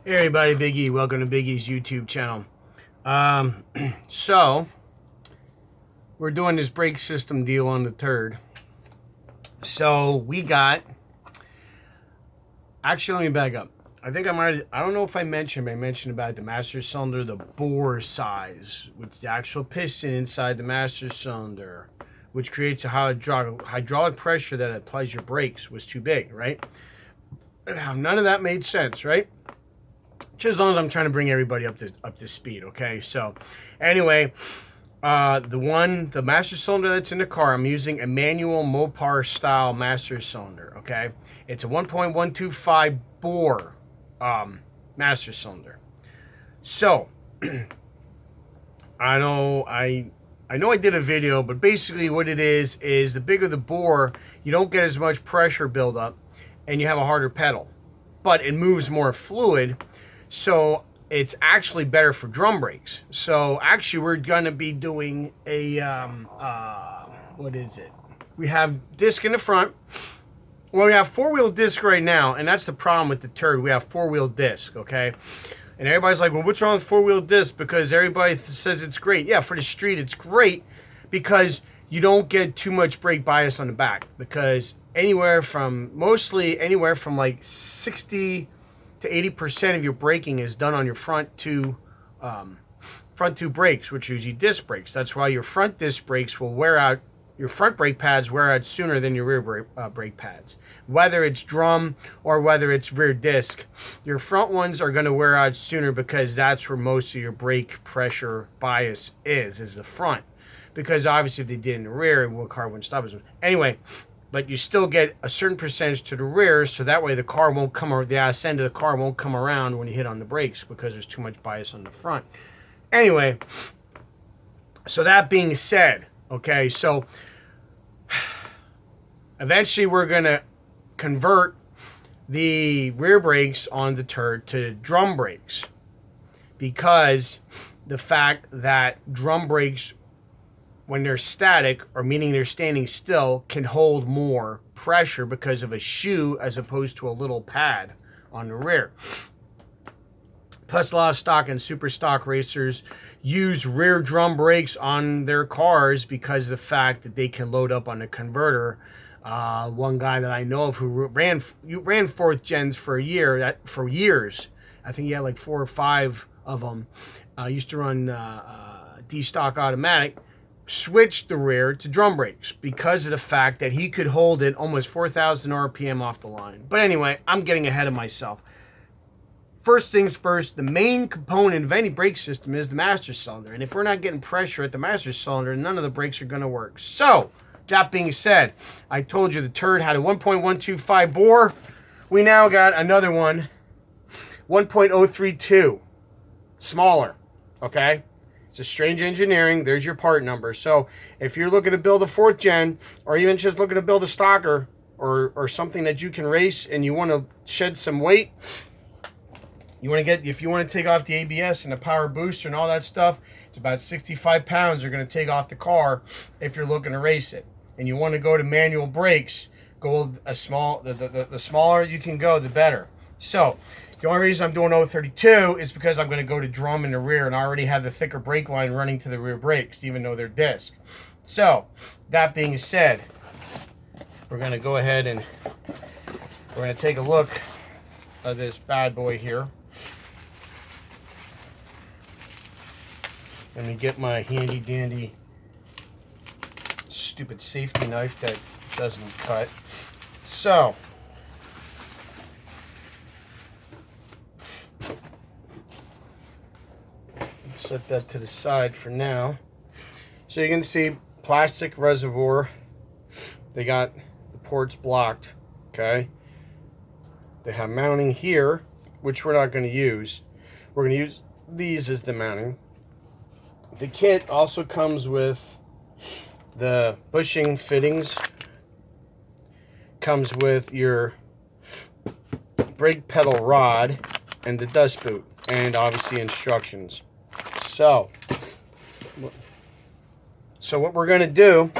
Hey everybody, Big E. Welcome to Big E's YouTube channel. So we're doing this brake system deal on the Turd. So we got, actually let me back up. I don't know if I mentioned about the master cylinder, the bore size, which the actual piston inside the master cylinder, which creates a hydraulic pressure that applies your brakes, was too big, right? None of that made sense, right? Just as long as I'm trying to bring everybody up to speed, okay? So, anyway, the master cylinder that's in the car, I'm using a manual Mopar style master cylinder, okay? It's a 1.125 bore master cylinder. So, I know I did a video, but basically what it is the bigger the bore, you don't get as much pressure buildup, and you have a harder pedal, but it moves more fluid. So it's actually better for drum brakes. So actually we're going to be doing a, what is it? We have disc in the front. Well, we have four-wheel disc right now, and that's the problem with the Turd. We have four-wheel disc, okay? And everybody's like, well, what's wrong with four-wheel disc? Because everybody says it's great. Yeah, for the street, it's great because you don't get too much brake bias on the back. Because mostly anywhere from like 60 to 80% of your braking is done on your front two brakes, which are usually disc brakes. That's why your front disc brakes will wear out. Your front brake pads wear out sooner than your rear brake pads. Whether it's drum or whether it's rear disc, your front ones are going to wear out sooner because that's where most of your brake pressure bias is the front. Because obviously if they did in the rear, the car wouldn't stop. Anyway, but you still get a certain percentage to the rear, so that way the car won't come, or the ass end of the car won't come around when you hit on the brakes because there's too much bias on the front. Anyway, so that being said, okay, so eventually we're going to convert the rear brakes on the Turd to drum brakes, because the fact that drum brakes, when they're static, or meaning they're standing still, can hold more pressure because of a shoe as opposed to a little pad on the rear. Plus, a lot of stock and super stock racers use rear drum brakes on their cars because of the fact that they can load up on the converter. One guy that I know of who ran fourth gens for years, I think he had like 4 or 5 of them, used to run D-stock automatic, switched the rear to drum brakes because of the fact that he could hold it almost 4,000 RPM off the line. But anyway, I'm getting ahead of myself. First things first, the main component of any brake system is the master cylinder. And if we're not getting pressure at the master cylinder, none of the brakes are going to work. So, that being said, I told you the Turd had a 1.125 bore. We now got another one, 1.032, smaller, okay? It's a strange engineering. There's your part number. So if you're looking to build a 4th gen, or even just looking to build a stocker, or something that you can race and you want to shed some weight, if you want to take off the ABS and the power booster and all that stuff, it's about 65 pounds you're going to take off the car if you're looking to race it. And you want to go to manual brakes, go the smaller you can go, the better. So the only reason I'm doing 032 is because I'm going to go to drum in the rear, and I already have the thicker brake line running to the rear brakes, even though they're disc. So, that being said, we're going to go ahead and we're going to take a look at this bad boy here. Let me get my handy dandy stupid safety knife that doesn't cut. So, set that to the side for now. So you can see plastic reservoir. They got the ports blocked, okay? They have mounting here, which we're not going to use. We're going to use these as the mounting. The kit also comes with the bushing fittings, comes with your brake pedal rod and the dust boot, and obviously instructions. So what we're going to do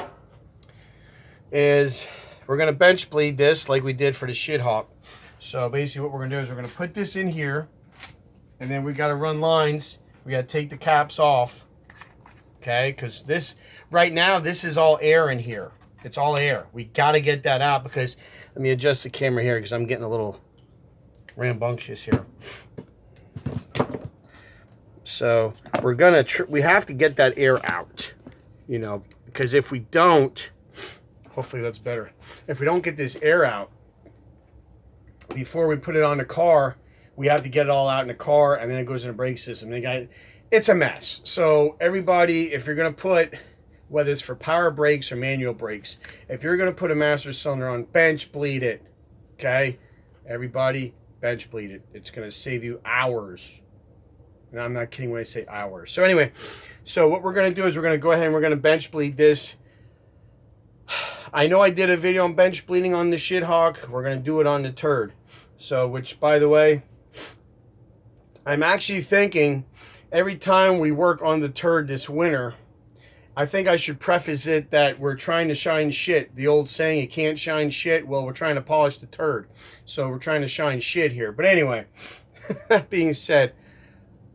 is we're going to bench bleed this like we did for the Shithawk. So basically what we're going to do is we're going to put this in here, And then we got to run lines. We got to take the caps off. Okay, because this, right now, this is all air in here. It's all air. We got to get that out because, let me adjust the camera here because I'm getting a little rambunctious here. So we're going to, we have to get that air out, you know, because if we don't, hopefully that's better. If we don't get this air out before we put it on the car, we have to get it all out in the car, and then it goes in the brake system. It's a mess. So everybody, if you're going to put, whether it's for power brakes or manual brakes, if you're going to put a master cylinder on, bench bleed it. Okay? Everybody, bench bleed it. It's going to save you hours. And I'm not kidding when I say hours. So anyway, so what we're going to do is we're going to go ahead and we're going to bench bleed this. I know I did a video on bench bleeding on the Shithawk. We're going to do it on the Turd. So, which, by the way, I'm actually thinking every time we work on the Turd this winter, I think I should preface it that we're trying to shine shit. The old saying, you can't shine shit. Well, we're trying to polish the Turd. So we're trying to shine shit here. But anyway, that being said,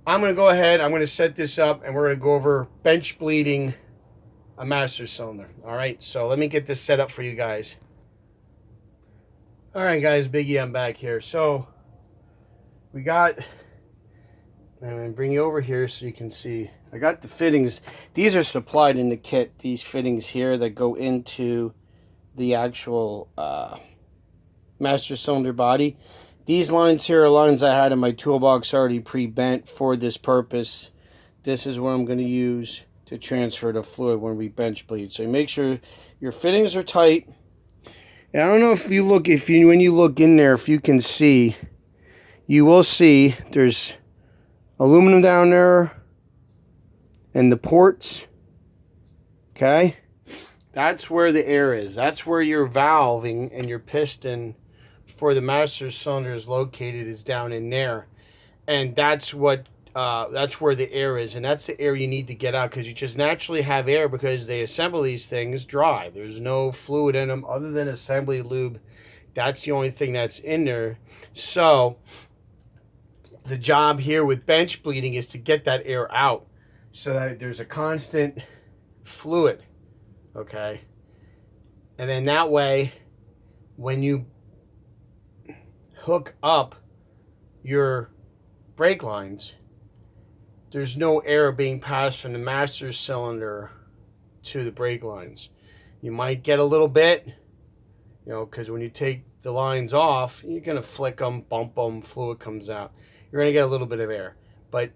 I'm going to go ahead. I'm going to set this up and we're going to go over bench bleeding a master cylinder. All right, so let me get this set up for you guys. All right, guys, Biggie, I'm back here. So we got, I'm going to bring you over here so you can see. I got the fittings. These are supplied in the kit. These fittings here that go into the actual master cylinder body. These lines here are lines I had in my toolbox already pre-bent for this purpose. This is what I'm going to use to transfer the fluid when we bench bleed. So make sure your fittings are tight. And I don't know if you look, when you look in there, if you can see, you will see there's aluminum down there and the ports. Okay, that's where the air is. That's where your valving and your piston for the master cylinder is located, is down in there, and that's what that's where the air is, and that's the air you need to get out, because you just naturally have air because they assemble these things dry. There's no fluid in them other than assembly lube. That's the only thing that's in there. So the job here with bench bleeding is to get that air out so that there's a constant fluid. Okay, and then that way when you hook up your brake lines, there's no air being passed from the master cylinder to the brake lines. You might get a little bit, you know, because when you take the lines off, you're going to flick them, bump them, fluid comes out. You're going to get a little bit of air, but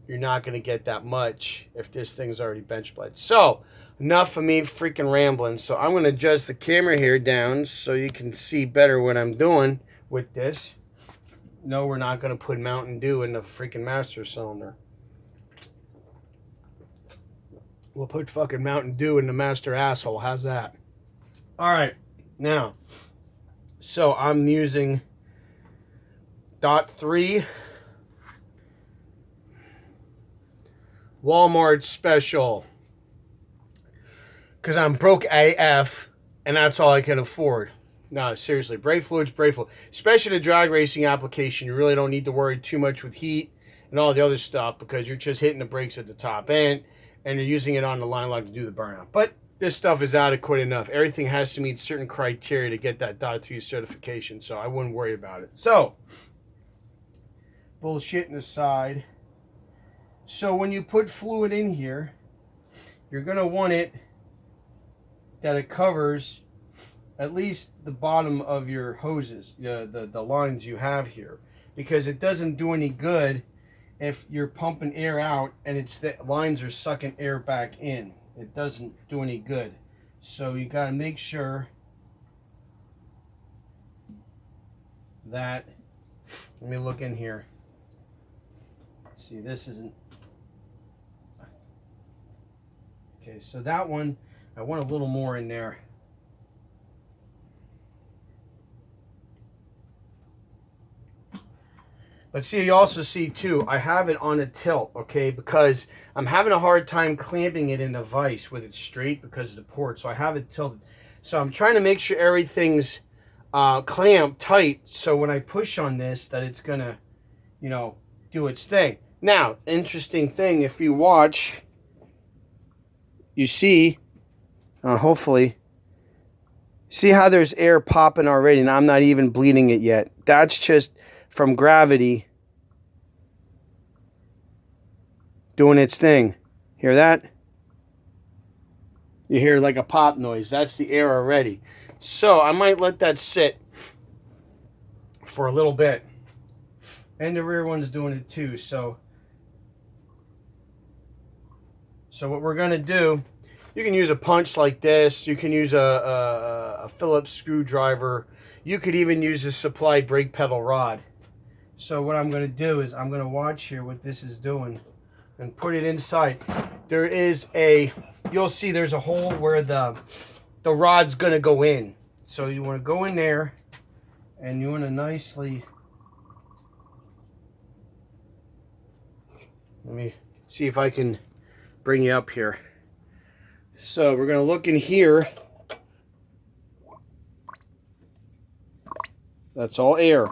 you're not going to get that much if this thing's already bench bled. So, enough of me freaking rambling. So I'm going to adjust the camera here down so you can see better what I'm doing with this. No, we're not going to put Mountain Dew in the freaking master cylinder. We'll put fucking Mountain Dew in the master asshole. How's that? All right. Now, so I'm using .3 Walmart special because I'm broke AF and that's all I can afford. No, seriously, brake fluid's brake fluid. Especially the drag racing application, you really don't need to worry too much with heat and all the other stuff because you're just hitting the brakes at the top end and you're using it on the line lock to do the burnout. But this stuff is adequate enough. Everything has to meet certain criteria to get that .3 certification, so I wouldn't worry about it. So, bullshitting aside, so when you put fluid in here, you're going to want it that it covers at least the bottom of your hoses, the lines you have here, because it doesn't do any good if you're pumping air out and it's the lines are sucking air back in. It doesn't do any good. So you got to make sure that, let me look in here. See, this isn't, okay, so that one, I want a little more in there. But see, you also see too, I have it on a tilt, okay, because I'm having a hard time clamping it in the vise with it straight because of the port, so I have it tilted. So I'm trying to make sure everything's clamped tight, so when I push on this, that it's gonna, you know, do its thing. Now, interesting thing, if you watch, you see, hopefully, see how there's air popping already, and I'm not even bleeding it yet. That's just from gravity doing its thing. Hear that? You hear like a pop noise. That's the air already. So I might let that sit for a little bit. And the rear one's doing it too. So what we're going to do, you can use a punch like this. You can use a Phillips screwdriver. You could even use a supplied brake pedal rod. So what I'm going to do is I'm going to watch here what this is doing and put it inside. There is you'll see there's a hole where the rod's going to go in. So you want to go in there and you want to nicely, let me see if I can bring you up here. So we're going to look in here. That's all air.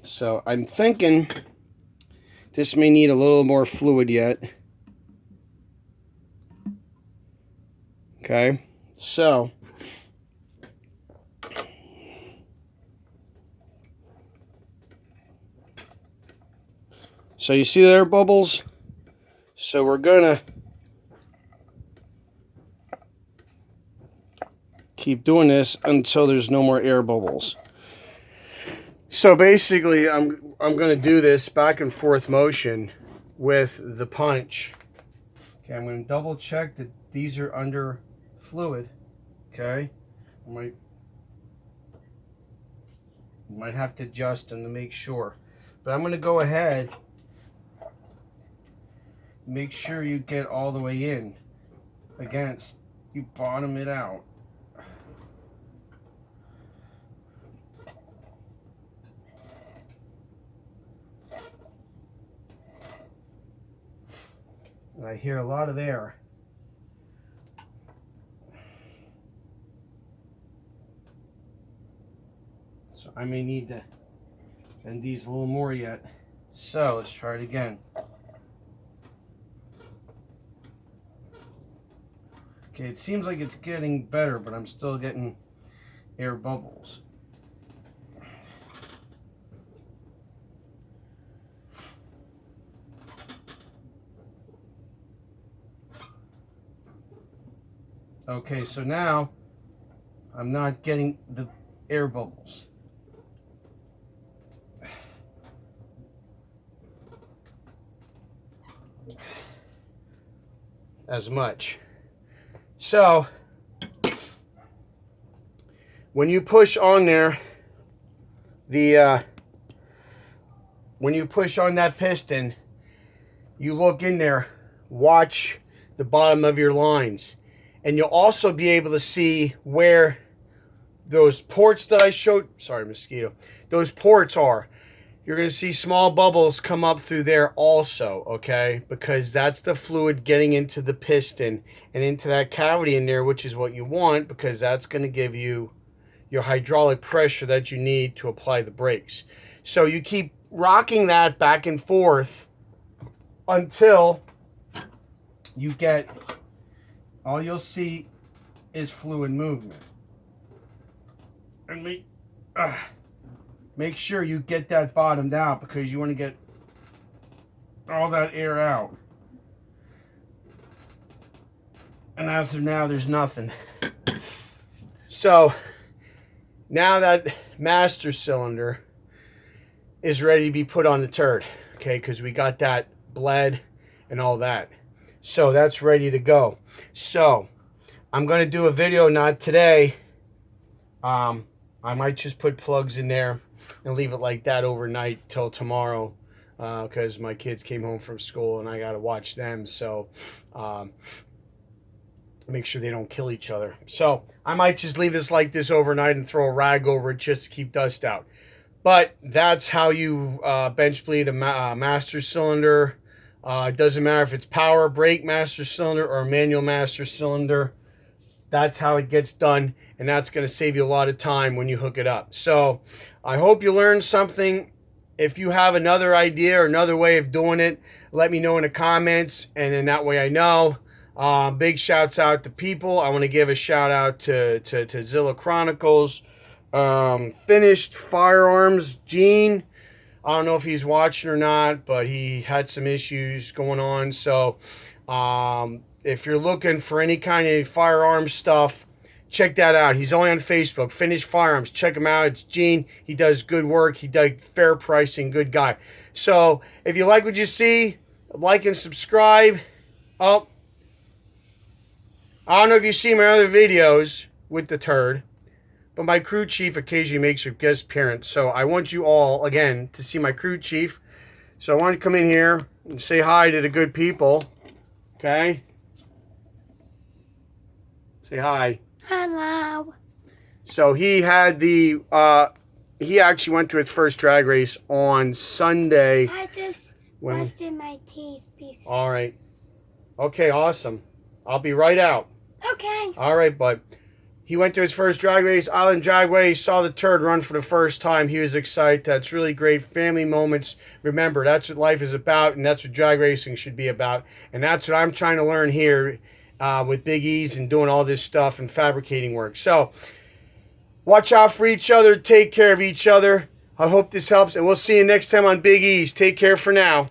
So I'm thinking this may need a little more fluid yet. Okay, so you see there bubbles? So we're gonna keep doing this until there's no more air bubbles. So basically I'm gonna do this back and forth motion with the punch. Okay, I'm gonna double check that these are under fluid. Okay, I might have to adjust them to make sure, but I'm gonna go ahead. Make sure you get all the way in against, you bottom it out. And I hear a lot of air. So I may need to bend these a little more yet. So let's try it again. Okay, it seems like it's getting better, but I'm still getting air bubbles. Okay, so now I'm not getting the air bubbles. As much. So when you push on there, when you push on that piston, you look in there, watch the bottom of your lines, and you'll also be able to see where those ports that I showed, sorry mosquito, those ports are. You're going to see small bubbles come up through there also, okay? Because that's the fluid getting into the piston and into that cavity in there, which is what you want, because that's going to give you your hydraulic pressure that you need to apply the brakes. So you keep rocking that back and forth until you get, all you'll see is fluid movement. And make sure you get that bottomed out, because you want to get all that air out. And as of now, there's nothing. So now that master cylinder is ready to be put on the turd, okay, because we got that bled and all that. So that's ready to go. So I'm going to do a video, not today. I might just put plugs in there and leave it like that overnight till tomorrow, because my kids came home from school and I got to watch them. So make sure they don't kill each other. So I might just leave this like this overnight and throw a rag over it just to keep dust out. But that's how you bench bleed a master cylinder. It doesn't matter if it's power, brake master cylinder, or manual master cylinder. That's how it gets done, and that's going to save you a lot of time when you hook it up. So I hope you learned something. If you have another idea or another way of doing it, let me know in the comments, and then that way I know. Big shouts out to people. I want to give a shout out to Zilla Chronicles, Finished Firearms, Gene. I don't know if he's watching or not, but he had some issues going on. So if you're looking for any kind of firearms stuff, check that out. He's only on Facebook, Finished Firearms. Check him out. It's Gene. He does good work. He does fair pricing, good guy. So if you like what you see, like and subscribe. Oh, I don't know if you see my other videos with the Turd, but my crew chief occasionally makes a guest appearance. So I want you all, again, to see my crew chief. So I want to come in here and say hi to the good people. Okay? Say hi. Hello. So he had the, he actually went to his first drag race on Sunday. I just brushed my teeth. All right. Okay, awesome. I'll be right out. Okay. All right, bud. He went to his first drag race, Island Dragway, saw the Turd run for the first time. He was excited. That's really great. Family moments. Remember, that's what life is about, and that's what drag racing should be about. And that's what I'm trying to learn here with Big E's and doing all this stuff and fabricating work. So, watch out for each other. Take care of each other. I hope this helps, and we'll see you next time on Big E's. Take care for now.